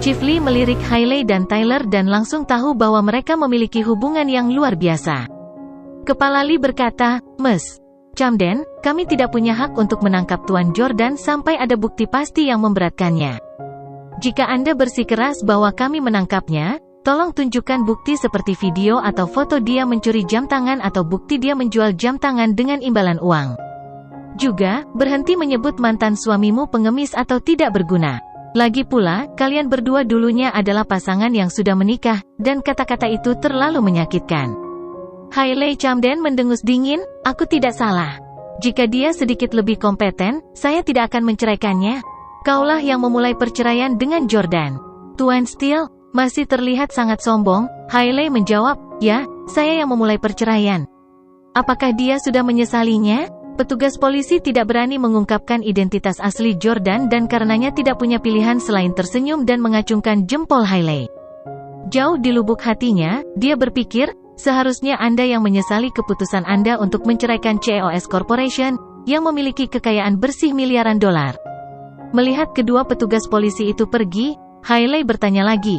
Chief Lee melirik Hailey dan Tyler dan langsung tahu bahwa mereka memiliki hubungan yang luar biasa. Kepala Lee berkata, "Ms. Camden, kami tidak punya hak untuk menangkap Tuan Jordan sampai ada bukti pasti yang memberatkannya. Jika Anda bersikeras bahwa kami menangkapnya, tolong tunjukkan bukti seperti video atau foto dia mencuri jam tangan atau bukti dia menjual jam tangan dengan imbalan uang. Juga, berhenti menyebut mantan suamimu pengemis atau tidak berguna. Lagi pula, kalian berdua dulunya adalah pasangan yang sudah menikah, dan kata-kata itu terlalu menyakitkan." Hailey Camden mendengus dingin, "Aku tidak salah. Jika dia sedikit lebih kompeten, saya tidak akan menceraikannya. Kaulah yang memulai perceraian dengan Jordan." Tuan Steele masih terlihat sangat sombong. Hailey menjawab, "Ya, saya yang memulai perceraian." "Apakah dia sudah menyesalinya?" Petugas polisi tidak berani mengungkapkan identitas asli Jordan dan karenanya tidak punya pilihan selain tersenyum dan mengacungkan jempol Hailey. Jauh di lubuk hatinya, dia berpikir, seharusnya Anda yang menyesali keputusan Anda untuk menceraikan CEOS Corporation, yang memiliki kekayaan bersih miliaran dolar. Melihat kedua petugas polisi itu pergi, Hailey bertanya lagi,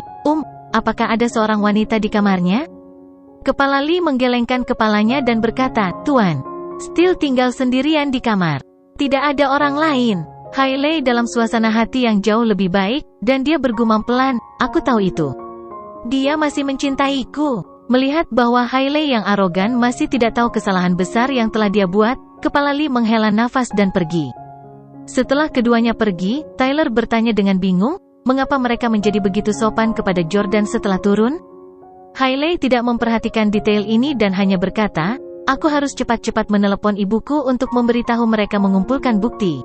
apakah ada seorang wanita di kamarnya?" Kepala Lee menggelengkan kepalanya dan berkata, "Tuan Steele tinggal sendirian di kamar. Tidak ada orang lain." Hailey dalam suasana hati yang jauh lebih baik, dan dia bergumam pelan, "Aku tahu itu. Dia masih mencintaiku." Melihat bahwa Hailey yang arogan masih tidak tahu kesalahan besar yang telah dia buat, kepala Lee menghela nafas dan pergi. Setelah keduanya pergi, Tyler bertanya dengan bingung, mengapa mereka menjadi begitu sopan kepada Jordan setelah turun? Hailey tidak memperhatikan detail ini dan hanya berkata, "Aku harus cepat-cepat menelepon ibuku untuk memberitahu mereka mengumpulkan bukti."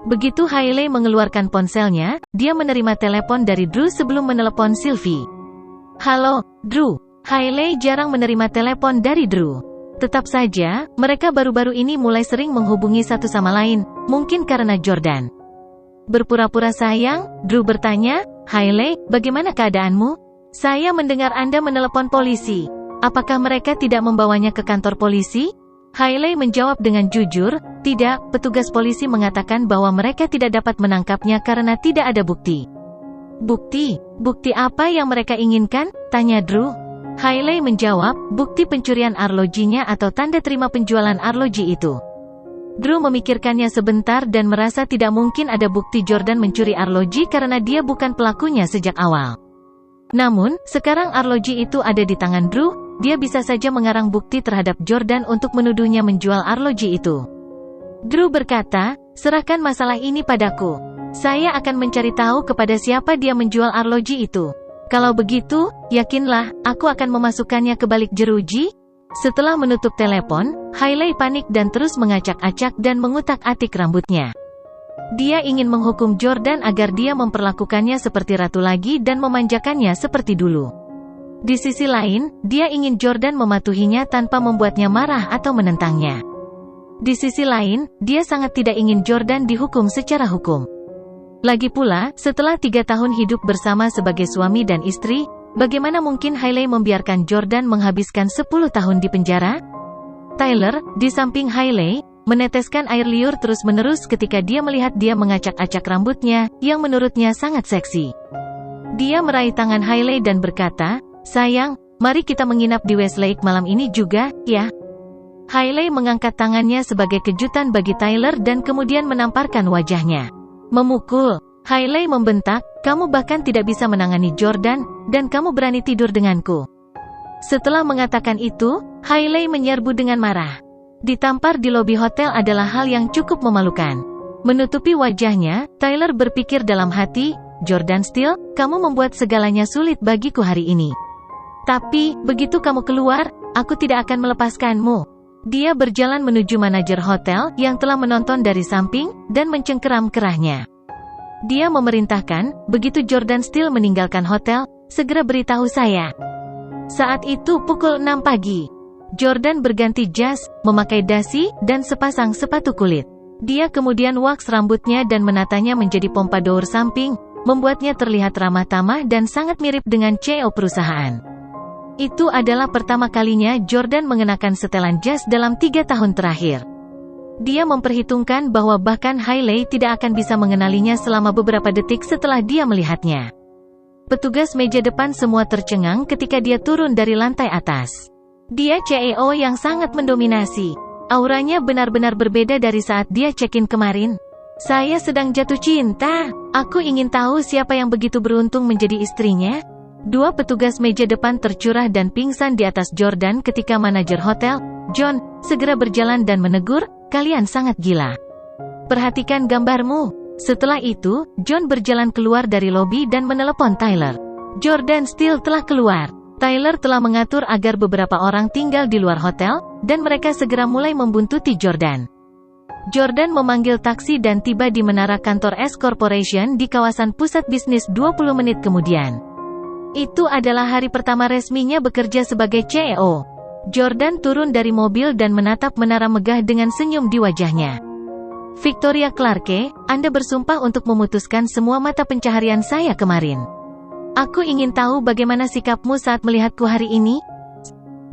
Begitu Hailey mengeluarkan ponselnya, dia menerima telepon dari Drew sebelum menelepon Sylvie. "Halo, Drew." Hailey jarang menerima telepon dari Drew. Tetap saja, mereka baru-baru ini mulai sering menghubungi satu sama lain, mungkin karena Jordan. Berpura-pura sayang, Drew bertanya, "Hailey, bagaimana keadaanmu? Saya mendengar Anda menelepon polisi. Apakah mereka tidak membawanya ke kantor polisi?" Hailey menjawab dengan jujur, "Tidak, petugas polisi mengatakan bahwa mereka tidak dapat menangkapnya karena tidak ada bukti." "Bukti? Bukti apa yang mereka inginkan?" tanya Drew. Hailey menjawab, "Bukti pencurian arlojinya atau tanda terima penjualan arloji itu." Drew memikirkannya sebentar dan merasa tidak mungkin ada bukti Jordan mencuri arloji karena dia bukan pelakunya sejak awal. Namun, sekarang arloji itu ada di tangan Drew, dia bisa saja mengarang bukti terhadap Jordan untuk menuduhnya menjual arloji itu. Drew berkata, "Serahkan masalah ini padaku. Saya akan mencari tahu kepada siapa dia menjual arloji itu. Kalau begitu, yakinlah, aku akan memasukkannya ke balik jeruji." Setelah menutup telepon, Hailey panik dan terus mengacak-acak dan mengutak-atik rambutnya. Dia ingin menghukum Jordan agar dia memperlakukannya seperti ratu lagi dan memanjakannya seperti dulu. Di sisi lain, dia ingin Jordan mematuhinya tanpa membuatnya marah atau menentangnya. Di sisi lain, dia sangat tidak ingin Jordan dihukum secara hukum. Lagi pula, setelah 3 tahun hidup bersama sebagai suami dan istri, bagaimana mungkin Hailey membiarkan Jordan menghabiskan 10 tahun di penjara? Tyler, di samping Hailey, meneteskan air liur terus-menerus ketika dia melihat dia mengacak-acak rambutnya, yang menurutnya sangat seksi. Dia meraih tangan Hailey dan berkata, "Sayang, mari kita menginap di Westlake malam ini juga, ya?" Hailey mengangkat tangannya sebagai kejutan bagi Tyler dan kemudian menamparkan wajahnya. "Memukul." Hailey membentak, "Kamu bahkan tidak bisa menangani Jordan, dan kamu berani tidur denganku." Setelah mengatakan itu, Hailey menyerbu dengan marah. Ditampar di lobi hotel adalah hal yang cukup memalukan. Menutupi wajahnya, Tyler berpikir dalam hati, "Jordan Steele, kamu membuat segalanya sulit bagiku hari ini. Tapi, begitu kamu keluar, aku tidak akan melepaskanmu." Dia berjalan menuju manajer hotel, yang telah menonton dari samping, dan mencengkeram kerahnya. Dia memerintahkan, "Begitu Jordan Steele meninggalkan hotel, segera beritahu saya." Saat itu pukul 6 pagi. Jordan berganti jas, memakai dasi, dan sepasang sepatu kulit. Dia kemudian waks rambutnya dan menatanya menjadi pompadour samping, membuatnya terlihat ramah tamah dan sangat mirip dengan CEO perusahaan. Itu adalah pertama kalinya Jordan mengenakan setelan jas dalam 3 tahun terakhir. Dia memperhitungkan bahwa bahkan Hailey tidak akan bisa mengenalinya selama beberapa detik setelah dia melihatnya. Petugas meja depan semua tercengang ketika dia turun dari lantai atas. Dia CEO yang sangat mendominasi. Auranya benar-benar berbeda dari saat dia check-in kemarin. Saya sedang jatuh cinta. Aku ingin tahu siapa yang begitu beruntung menjadi istrinya. Dua petugas meja depan tercurah dan pingsan di atas Jordan ketika manajer hotel, John, segera berjalan dan menegur, "Kalian sangat gila. Perhatikan gambarmu." Setelah itu, John berjalan keluar dari lobi dan menelepon Tyler. Jordan Steele telah keluar. Tyler telah mengatur agar beberapa orang tinggal di luar hotel, dan mereka segera mulai membuntuti Jordan. Jordan memanggil taksi dan tiba di menara kantor S Corporation di kawasan pusat bisnis 20 menit kemudian. Itu adalah hari pertama resminya bekerja sebagai CEO. Jordan turun dari mobil dan menatap menara megah dengan senyum di wajahnya. "Victoria Clarke, Anda bersumpah untuk memutuskan semua mata pencaharian saya kemarin. Aku ingin tahu bagaimana sikapmu saat melihatku hari ini?"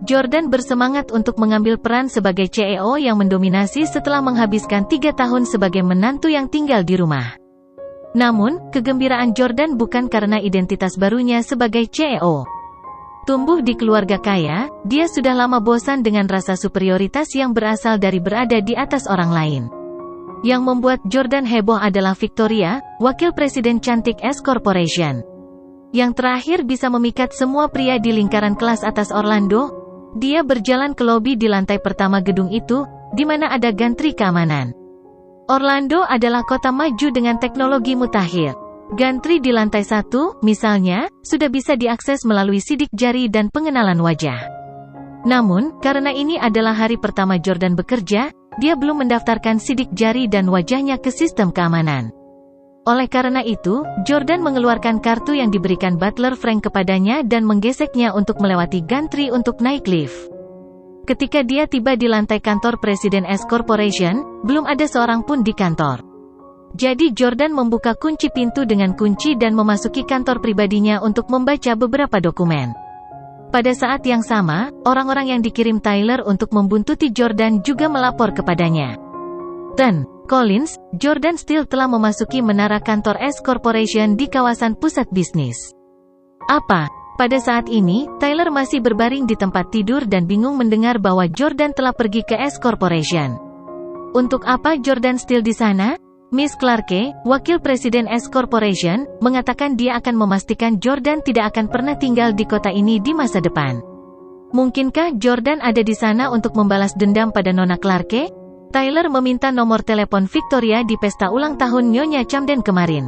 Jordan bersemangat untuk mengambil peran sebagai CEO yang mendominasi setelah menghabiskan 3 tahun sebagai menantu yang tinggal di rumah. Namun, kegembiraan Jordan bukan karena identitas barunya sebagai CEO. Tumbuh di keluarga kaya, dia sudah lama bosan dengan rasa superioritas yang berasal dari berada di atas orang lain. Yang membuat Jordan heboh adalah Victoria, wakil presiden cantik S Corporation. Yang terakhir bisa memikat semua pria di lingkaran kelas atas Orlando. Dia berjalan ke lobi di lantai pertama gedung itu, di mana ada gantri keamanan. Orlando adalah kota maju dengan teknologi mutakhir. Gantri di lantai 1, misalnya, sudah bisa diakses melalui sidik jari dan pengenalan wajah. Namun, karena ini adalah hari pertama Jordan bekerja, dia belum mendaftarkan sidik jari dan wajahnya ke sistem keamanan. Oleh karena itu, Jordan mengeluarkan kartu yang diberikan butler Frank kepadanya dan menggeseknya untuk melewati gantri untuk naik lift. Ketika dia tiba di lantai kantor Presiden S Corporation, belum ada seorang pun di kantor. Jadi Jordan membuka kunci pintu dengan kunci dan memasuki kantor pribadinya untuk membaca beberapa dokumen. Pada saat yang sama, orang-orang yang dikirim Tyler untuk membuntuti Jordan juga melapor kepadanya. Collins, Jordan Steele telah memasuki menara kantor S Corporation di kawasan pusat bisnis. Apa? Pada saat ini, Tyler masih berbaring di tempat tidur dan bingung mendengar bahwa Jordan telah pergi ke S Corporation. Untuk apa Jordan Steele di sana? Miss Clarke, wakil presiden S Corporation, mengatakan dia akan memastikan Jordan tidak akan pernah tinggal di kota ini di masa depan. Mungkinkah Jordan ada di sana untuk membalas dendam pada Nona Clarke? Tyler meminta nomor telepon Victoria di pesta ulang tahun Nyonya Camden kemarin.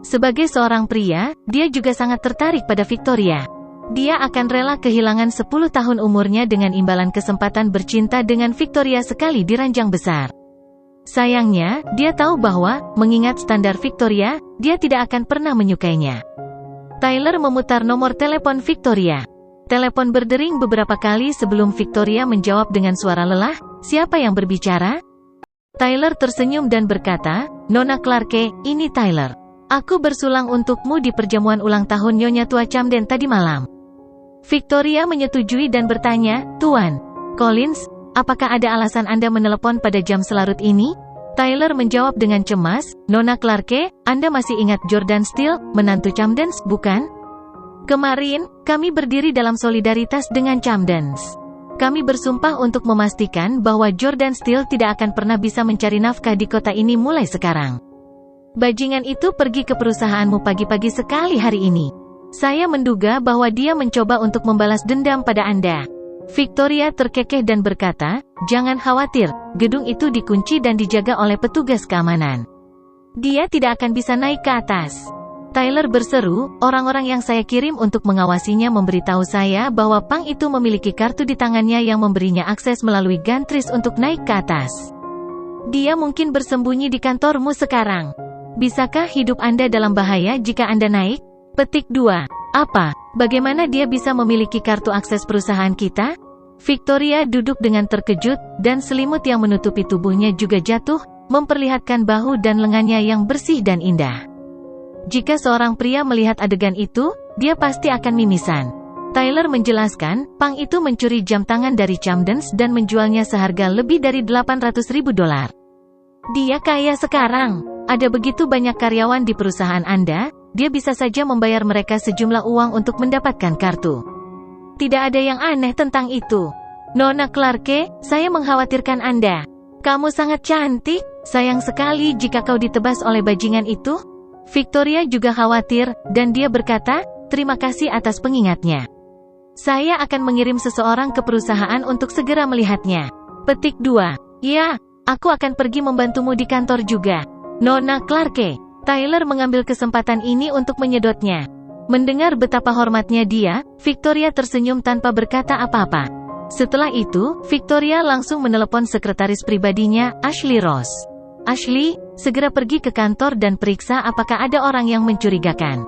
Sebagai seorang pria, dia juga sangat tertarik pada Victoria. Dia akan rela kehilangan 10 tahun umurnya dengan imbalan kesempatan bercinta dengan Victoria sekali di ranjang besar. Sayangnya, dia tahu bahwa, mengingat standar Victoria, dia tidak akan pernah menyukainya. Tyler memutar nomor telepon Victoria. Telepon berdering beberapa kali sebelum Victoria menjawab dengan suara lelah, "Siapa yang berbicara?" Tyler tersenyum dan berkata, "Nona Clarke, ini Tyler. Aku bersulang untukmu di perjamuan ulang tahun Nyonya Tua Camden tadi malam." Victoria menyetujui dan bertanya, "Tuan Collins, apakah ada alasan Anda menelepon pada jam selarut ini?" Tyler menjawab dengan cemas, "Nona Clarke, Anda masih ingat Jordan Steele, menantu Camdens, bukan? Kemarin, kami berdiri dalam solidaritas dengan Camdens. Kami bersumpah untuk memastikan bahwa Jordan Steele tidak akan pernah bisa mencari nafkah di kota ini mulai sekarang. Bajingan itu pergi ke perusahaanmu pagi-pagi sekali hari ini. Saya menduga bahwa dia mencoba untuk membalas dendam pada Anda." Victoria terkekeh dan berkata, "Jangan khawatir, gedung itu dikunci dan dijaga oleh petugas keamanan. Dia tidak akan bisa naik ke atas." Tyler berseru, "Orang-orang yang saya kirim untuk mengawasinya memberitahu saya bahwa Pang itu memiliki kartu di tangannya yang memberinya akses melalui gantris untuk naik ke atas. Dia mungkin bersembunyi di kantormu sekarang. Bisakah hidup Anda dalam bahaya jika Anda naik?" Petik 2. Apa? Bagaimana dia bisa memiliki kartu akses perusahaan kita? Victoria duduk dengan terkejut, dan selimut yang menutupi tubuhnya juga jatuh, memperlihatkan bahu dan lengannya yang bersih dan indah. Jika seorang pria melihat adegan itu, dia pasti akan mimisan. Tyler menjelaskan, Pang itu mencuri jam tangan dari Camdens dan menjualnya seharga lebih dari $800.000. Dia kaya sekarang. Ada begitu banyak karyawan di perusahaan Anda, dia bisa saja membayar mereka sejumlah uang untuk mendapatkan kartu. Tidak ada yang aneh tentang itu. Nona Clarke, saya mengkhawatirkan Anda. Kamu sangat cantik, sayang sekali jika kau ditebas oleh bajingan itu. Victoria juga khawatir, dan dia berkata, terima kasih atas pengingatnya. Saya akan mengirim seseorang ke perusahaan untuk segera melihatnya. Petik 2. Ya, aku akan pergi membantumu di kantor juga. Nona Clarke. Tyler mengambil kesempatan ini untuk menyedotnya. Mendengar betapa hormatnya dia, Victoria tersenyum tanpa berkata apa-apa. Setelah itu, Victoria langsung menelepon sekretaris pribadinya, Ashley Ross. Ashley, segera pergi ke kantor dan periksa apakah ada orang yang mencurigakan.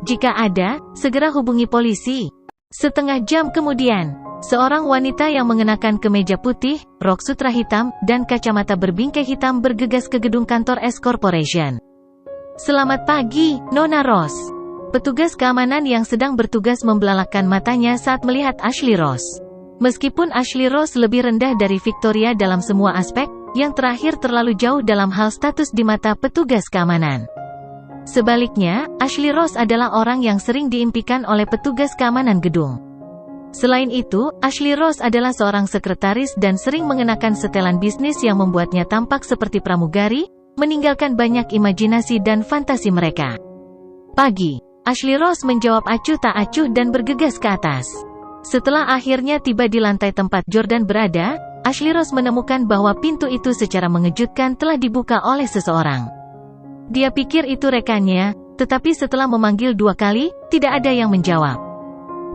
Jika ada, segera hubungi polisi. Setengah jam kemudian, seorang wanita yang mengenakan kemeja putih, rok sutra hitam, dan kacamata berbingkai hitam bergegas ke gedung kantor S Corporation. Selamat pagi, Nona Ross. Petugas keamanan yang sedang bertugas membelalakkan matanya saat melihat Ashley Ross. Meskipun Ashley Ross lebih rendah dari Victoria dalam semua aspek, yang terakhir terlalu jauh dalam hal status di mata petugas keamanan. Sebaliknya, Ashley Ross adalah orang yang sering diimpikan oleh petugas keamanan gedung. Selain itu, Ashley Ross adalah seorang sekretaris dan sering mengenakan setelan bisnis yang membuatnya tampak seperti pramugari, meninggalkan banyak imajinasi dan fantasi mereka. Pagi, Ashley Ross menjawab acuh tak acuh dan bergegas ke atas. Setelah akhirnya tiba di lantai tempat Jordan berada, Ashley Ross menemukan bahwa pintu itu secara mengejutkan telah dibuka oleh seseorang. Dia pikir itu rekannya, tetapi setelah memanggil 2 kali, tidak ada yang menjawab.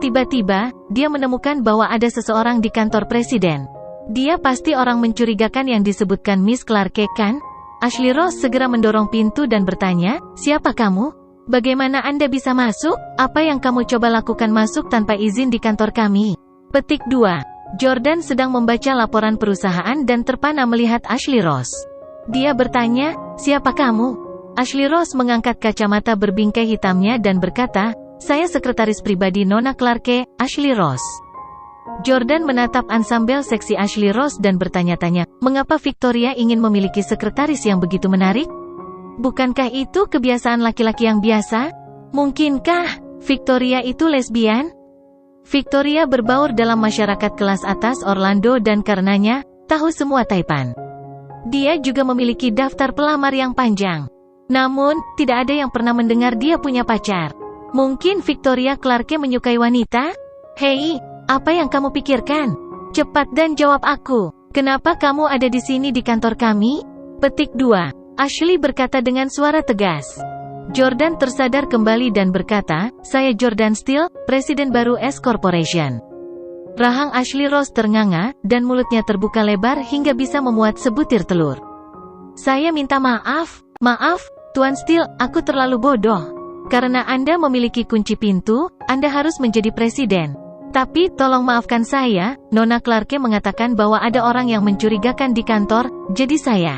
Tiba-tiba, dia menemukan bahwa ada seseorang di kantor presiden. Dia pasti orang mencurigakan yang disebutkan Miss Clarke, kan? Ashley Ross segera mendorong pintu dan bertanya, siapa kamu? Bagaimana Anda bisa masuk? Apa yang kamu coba lakukan masuk tanpa izin di kantor kami? Petik 2. Jordan sedang membaca laporan perusahaan dan terpana melihat Ashley Ross. Dia bertanya, siapa kamu? Ashley Ross mengangkat kacamata berbingkai hitamnya dan berkata, saya sekretaris pribadi Nona Clarke, Ashley Ross. Jordan menatap ansambel seksi Ashley Ross dan bertanya-tanya, mengapa Victoria ingin memiliki sekretaris yang begitu menarik? Bukankah itu kebiasaan laki-laki yang biasa? Mungkinkah Victoria itu lesbian? Victoria berbaur dalam masyarakat kelas atas Orlando dan karenanya, tahu semua Taipan. Dia juga memiliki daftar pelamar yang panjang. Namun, tidak ada yang pernah mendengar dia punya pacar. Mungkin Victoria Clarke menyukai wanita? Hei, apa yang kamu pikirkan? Cepat dan jawab aku. Kenapa kamu ada di sini di kantor kami? Petik 2. Ashley berkata dengan suara tegas. Jordan tersadar kembali dan berkata, saya Jordan Steele, presiden baru S Corporation. Rahang Ashley Ross ternganga, dan mulutnya terbuka lebar hingga bisa memuat sebutir telur. Saya minta maaf, Tuan Steele, aku terlalu bodoh. Karena Anda memiliki kunci pintu, Anda harus menjadi presiden. Tapi, tolong maafkan saya, Nona Clarke mengatakan bahwa ada orang yang mencurigakan di kantor, jadi saya.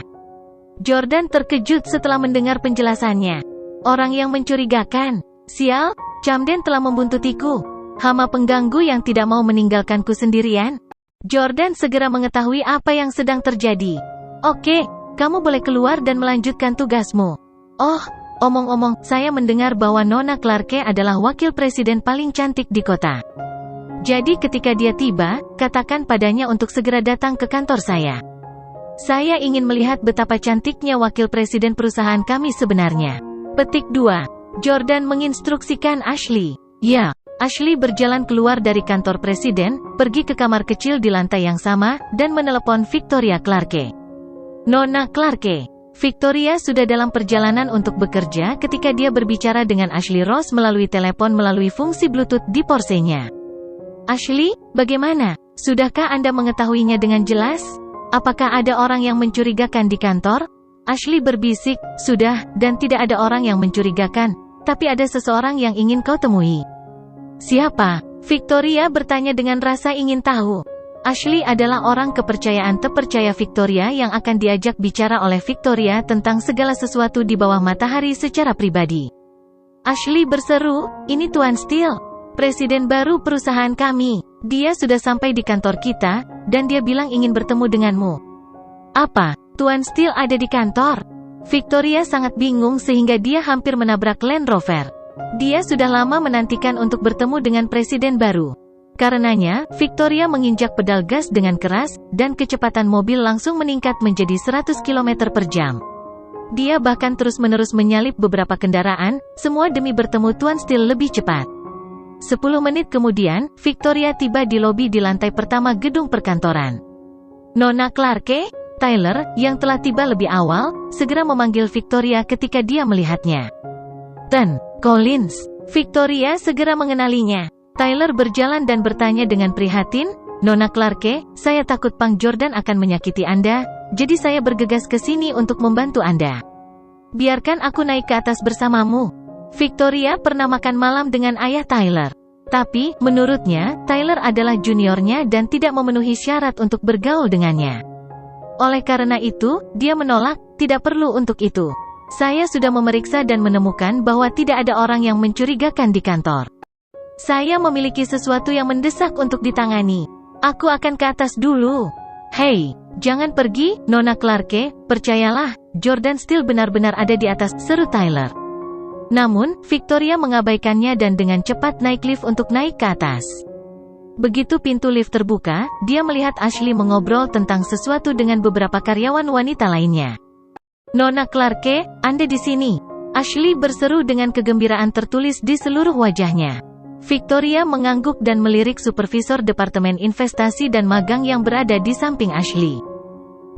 Jordan terkejut setelah mendengar penjelasannya. Orang yang mencurigakan. Sial, Camden telah membuntutiku. Hama pengganggu yang tidak mau meninggalkanku sendirian. Jordan segera mengetahui apa yang sedang terjadi. Oke, kamu boleh keluar dan melanjutkan tugasmu. Oh, omong-omong, saya mendengar bahwa Nona Clarke adalah wakil presiden paling cantik di kota. Jadi ketika dia tiba, katakan padanya untuk segera datang ke kantor saya. Saya ingin melihat betapa cantiknya wakil presiden perusahaan kami sebenarnya. Petik 2. Jordan menginstruksikan Ashley. Ya, Ashley berjalan keluar dari kantor presiden, pergi ke kamar kecil di lantai yang sama, dan menelepon Victoria Clarke. Nona Clarke. Victoria sudah dalam perjalanan untuk bekerja ketika dia berbicara dengan Ashley Ross melalui telepon melalui fungsi Bluetooth di porsenya. Ashley, bagaimana? Sudahkah Anda mengetahuinya dengan jelas? Apakah ada orang yang mencurigakan di kantor? Ashley berbisik, sudah, dan tidak ada orang yang mencurigakan, tapi ada seseorang yang ingin kau temui. Siapa? Victoria bertanya dengan rasa ingin tahu. Ashley adalah orang kepercayaan terpercaya Victoria yang akan diajak bicara oleh Victoria tentang segala sesuatu di bawah matahari secara pribadi. Ashley berseru, ini Tuan Steele, presiden baru perusahaan kami. Dia sudah sampai di kantor kita, dan dia bilang ingin bertemu denganmu. Apa? Tuan Steele ada di kantor? Victoria sangat bingung sehingga dia hampir menabrak Land Rover. Dia sudah lama menantikan untuk bertemu dengan presiden baru. Karenanya, Victoria menginjak pedal gas dengan keras, dan kecepatan mobil langsung meningkat menjadi 100 km per jam. Dia bahkan terus-menerus menyalip beberapa kendaraan, semua demi bertemu Tuan Steele lebih cepat. 10 menit kemudian, Victoria tiba di lobi di lantai pertama gedung perkantoran. Nona Clarke, Tyler, yang telah tiba lebih awal, segera memanggil Victoria ketika dia melihatnya. "Ten Collins." Victoria segera mengenalinya. Tyler berjalan dan bertanya dengan prihatin, "Nona Clarke, saya takut Pang Jordan akan menyakiti Anda, jadi saya bergegas ke sini untuk membantu Anda. Biarkan aku naik ke atas bersamamu." Victoria pernah makan malam dengan ayah Tyler. Tapi, menurutnya, Tyler adalah juniornya dan tidak memenuhi syarat untuk bergaul dengannya. Oleh karena itu, dia menolak, "Tidak perlu untuk itu. Saya sudah memeriksa dan menemukan bahwa tidak ada orang yang mencurigakan di kantor. Saya memiliki sesuatu yang mendesak untuk ditangani. Aku akan ke atas dulu." "Hei, jangan pergi, Nona Clarke, percayalah, Jordan Steele benar-benar ada di atas," seru Tyler. Namun, Victoria mengabaikannya dan dengan cepat naik lift untuk naik ke atas. Begitu pintu lift terbuka, dia melihat Ashley mengobrol tentang sesuatu dengan beberapa karyawan wanita lainnya. "Nona Clarke, Anda di sini." Ashley berseru dengan kegembiraan tertulis di seluruh wajahnya. Victoria mengangguk dan melirik supervisor Departemen Investasi dan Magang yang berada di samping Ashley.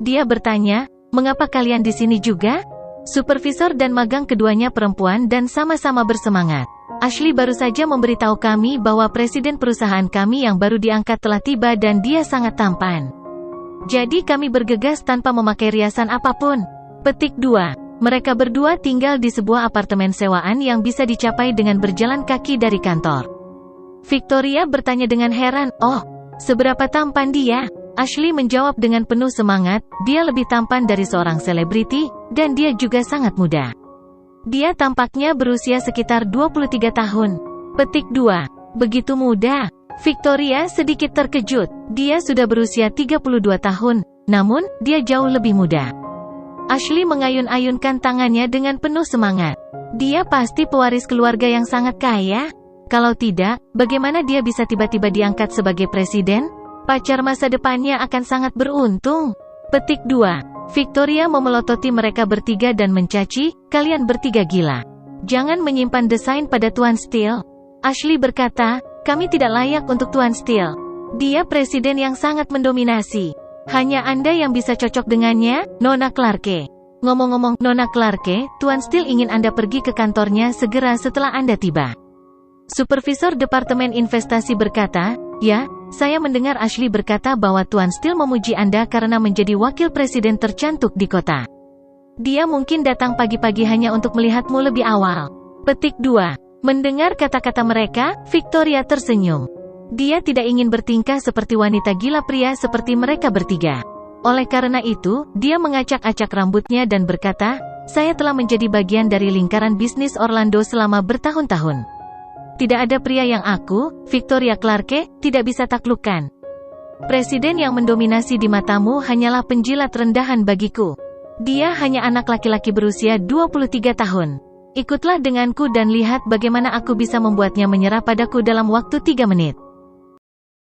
Dia bertanya, "Mengapa kalian di sini juga?" Supervisor dan magang keduanya perempuan dan sama-sama bersemangat. "Ashley baru saja memberitahu kami bahwa presiden perusahaan kami yang baru diangkat telah tiba dan dia sangat tampan. Jadi kami bergegas tanpa memakai riasan apapun." Petik 2. Mereka berdua tinggal di sebuah apartemen sewaan yang bisa dicapai dengan berjalan kaki dari kantor. Victoria bertanya dengan heran, "Oh, seberapa tampan dia?" Ashley menjawab dengan penuh semangat, "Dia lebih tampan dari seorang selebriti, dan dia juga sangat muda. Dia tampaknya berusia sekitar 23 tahun. Petik 2. Begitu muda? Victoria sedikit terkejut. Dia sudah berusia 32 tahun, namun, dia jauh lebih muda. Ashley mengayun-ayunkan tangannya dengan penuh semangat. Dia pasti pewaris keluarga yang sangat kaya. Kalau tidak, bagaimana dia bisa tiba-tiba diangkat sebagai presiden? Pacar masa depannya akan sangat beruntung. Petik 2. Victoria memelototi mereka bertiga dan mencaci, "Kalian bertiga gila. Jangan menyimpan desain pada Tuan Steele." Ashley berkata, "Kami tidak layak untuk Tuan Steele. Dia presiden yang sangat mendominasi. Hanya Anda yang bisa cocok dengannya, Nona Clarke. Ngomong-ngomong, Nona Clarke, Tuan Steele ingin Anda pergi ke kantornya segera setelah Anda tiba." Supervisor Departemen Investasi berkata, "Ya, saya mendengar Ashley berkata bahwa Tuan Steele memuji Anda karena menjadi wakil presiden tercantik di kota. Dia mungkin datang pagi-pagi hanya untuk melihatmu lebih awal." Petik 2. Mendengar kata-kata mereka, Victoria tersenyum. Dia tidak ingin bertingkah seperti wanita gila pria seperti mereka bertiga. Oleh karena itu, dia mengacak-acak rambutnya dan berkata, "Saya telah menjadi bagian dari lingkaran bisnis Orlando selama bertahun-tahun. Tidak ada pria yang aku, Victoria Clarke, tidak bisa taklukkan. Presiden yang mendominasi di matamu hanyalah penjilat rendahan bagiku. Dia hanya anak laki-laki berusia 23 tahun. Ikutlah denganku dan lihat bagaimana aku bisa membuatnya menyerah padaku dalam waktu 3 menit.